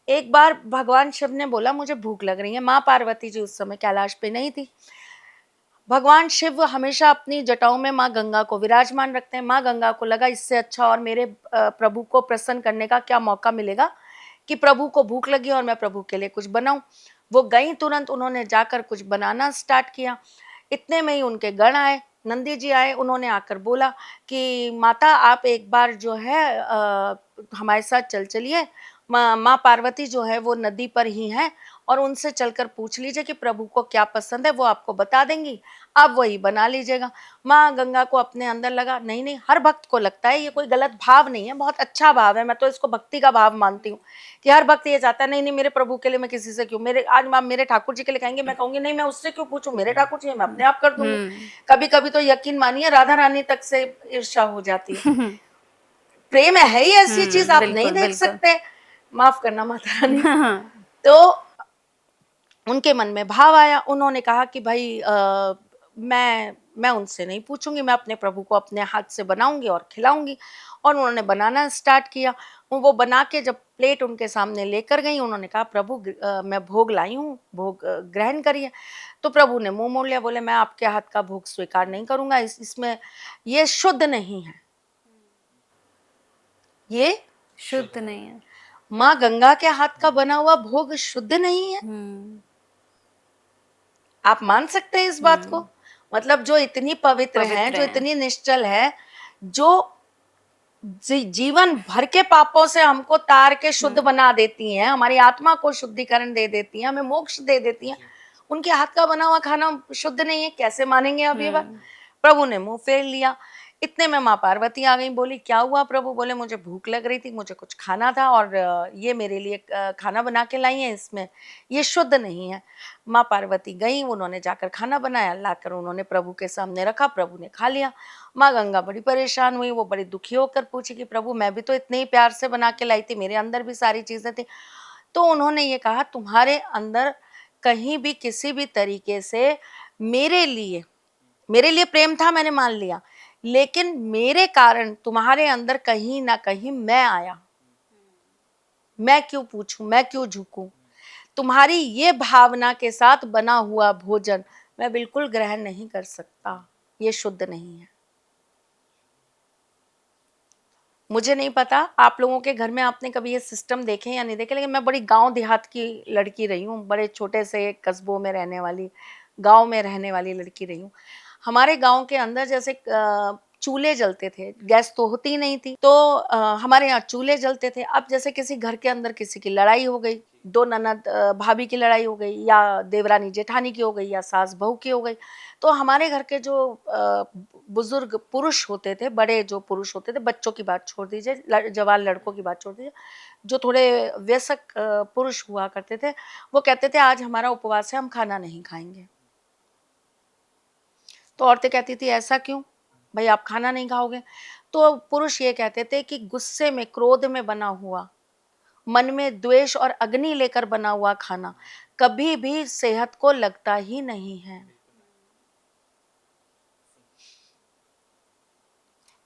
एक बार भगवान शिव ने बोला मुझे भूख लग रही है। माँ पार्वती जी उस समय कैलाश पे नहीं थी। भगवान शिव हमेशा अपनी जटाओं में माँ गंगा को विराजमान रखते हैं। माँ गंगा को लगा इससे अच्छा और मेरे प्रभु को प्रसन्न करने का क्या मौका मिलेगा कि प्रभु को भूख लगी और मैं प्रभु के लिए कुछ बनाऊं। वो गई, तुरंत उन्होंने जाकर कुछ बनाना स्टार्ट किया। इतने में ही उनके गण आए, नंदी जी आए। उन्होंने आकर बोला कि माता आप एक बार जो है हमारे साथ चल चलिए। माँ पार्वती जो है वो नदी पर ही हैं और उनसे चलकर पूछ लीजिए कि प्रभु को क्या पसंद है, वो आपको बता देंगी, आप वही बना लीजिएगा। माँ गंगा को अपने अंदर लगा, नहीं नहीं, हर भक्त को लगता है, ये कोई गलत भाव नहीं है, बहुत अच्छा भाव है, मैं तो इसको भक्ति का भाव मानती हूँ कि हर भक्त ये चाहता है नहीं नहीं मेरे प्रभु के लिए मैं किसी से क्यों, मेरे आज माँ मेरे ठाकुर जी के लिए कहेंगे, मैं कहूंगी नहीं मैं उससे क्यों पूछूं, मेरे ठाकुर जी मैं अपने आप कर दूंगी। कभी कभी तो यकीन मानिए राधा रानी तक से ईर्ष्या हो जाती है। प्रेम है ही ऐसी चीज, आप नहीं बिल्कुल देख बिल्कुल। सकते। माफ करना माता रानी। तो उनके मन में भाव आया, उन्होंने कहा कि भाई मैं उनसे नहीं पूछूंगी, मैं अपने प्रभु को अपने हाथ से बनाऊंगी और खिलाऊंगी। और उन्होंने बनाना स्टार्ट किया। वो बना के जब प्लेट उनके सामने लेकर गई, उन्होंने कहा प्रभु मैं भोग लाई हूँ, भोग ग्रहण करिए। तो प्रभु ने मुंह मोड़ लिया, बोले मैं आपके हाथ का भोग स्वीकार नहीं करूंगा, इसमें ये शुद्ध नहीं है, ये शुद्ध नहीं है। माँ गंगा के हाथ का बना हुआ भोग शुद्ध नहीं है। आप मान सकते हैं इस बात को? मतलब जो इतनी पवित्र है, पवित्र जो है। इतनी निश्चल है, जो जीवन भर के पापों से हमको तार के शुद्ध बना देती हैं, हमारी आत्मा को शुद्धिकरण दे देती हैं, हमें मोक्ष दे देती हैं, उनके हाथ का बना हुआ खाना शुद्ध नहीं है, कैसे मानेंगे आप ये बात? प्रभु ने मुंह फेर लिया। इतने में माँ पार्वती आ गई, बोली क्या हुआ प्रभु? बोले मुझे भूख लग रही थी, मुझे कुछ खाना था और ये मेरे लिए खाना बना के लाई है, इसमें ये शुद्ध नहीं है। माँ पार्वती गई, उन्होंने जाकर खाना बनाया, लाकर उन्होंने प्रभु के सामने रखा, प्रभु ने खा लिया। माँ गंगा बड़ी परेशान हुई, वो बड़ी दुखी होकर पूछी कि प्रभु मैं भी तो इतने ही प्यार से बना के लाई थी, मेरे अंदर भी सारी चीजें थी। तो उन्होंने ये कहा तुम्हारे अंदर कहीं भी किसी भी तरीके से मेरे लिए प्रेम था, मैंने मान लिया, लेकिन मेरे कारण तुम्हारे अंदर कहीं ना कहीं मैं आया। मैं क्यों पूछूं, मैं क्यों झुकूं? तुम्हारी ये भावना के साथ बना हुआ भोजन मैं बिल्कुल ग्रहण नहीं कर सकता, ये शुद्ध नहीं है। मुझे नहीं पता आप लोगों के घर में आपने कभी ये सिस्टम देखे या नहीं देखे, लेकिन मैं बड़ी गांव देहात की लड़की रही हूँ, बड़े छोटे से कस्बों में रहने वाली, गांव में रहने वाली लड़की रही हूँ। हमारे गांव के अंदर जैसे चूल्हे जलते थे, गैस तो होती नहीं थी, तो हमारे यहाँ चूल्हे जलते थे। अब जैसे किसी घर के अंदर किसी की लड़ाई हो गई, दो ननद भाभी की लड़ाई हो गई, या देवरानी जेठानी की हो गई, या सास बहू की हो गई, तो हमारे घर के जो बुजुर्ग पुरुष होते थे, बड़े जो पुरुष होते थे, बच्चों की बात छोड़ दीजिए, जवान लड़कों की बात छोड़ दीजिए, जो थोड़े वयस्क पुरुष हुआ करते थे, वो कहते थे आज हमारा उपवास है, हम खाना नहीं खाएंगे। तो औरतें कहती थी ऐसा क्यों भाई, आप खाना नहीं खाओगे? तो पुरुष ये कहते थे कि गुस्से में, क्रोध में बना हुआ, मन में द्वेष और अग्नि लेकर बना हुआ खाना कभी भी सेहत को लगता ही नहीं है।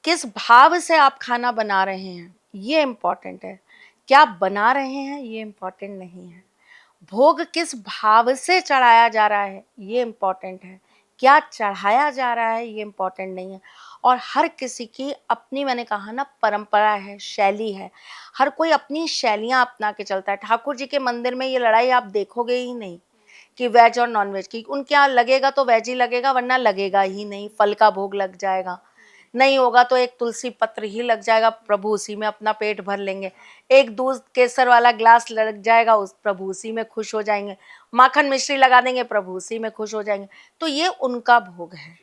किस भाव से आप खाना बना रहे हैं ये इम्पोर्टेंट है, क्या बना रहे हैं ये इम्पोर्टेंट नहीं है। भोग किस भाव से चढ़ाया जा रहा है ये इम्पोर्टेंट है, क्या चढ़ाया जा रहा है ये इम्पोर्टेंट नहीं है। और हर किसी की अपनी, मैंने कहा ना, परंपरा है, शैली है, हर कोई अपनी शैलियां अपना के चलता है। ठाकुर जी के मंदिर में ये लड़ाई आप देखोगे ही नहीं कि वेज और नॉन वेज की, उनके यहाँ लगेगा तो वेज ही लगेगा, वरना लगेगा ही नहीं। फल का भोग लग जाएगा, नहीं होगा तो एक तुलसी पत्र ही लग जाएगा, प्रभु उसी में अपना पेट भर लेंगे। एक दूध केसर वाला ग्लास लग जाएगा, उस प्रभु उसी में खुश हो जाएंगे। माखन मिश्री लगा देंगे, प्रभु उसी में खुश हो जाएंगे। तो ये उनका भोग है।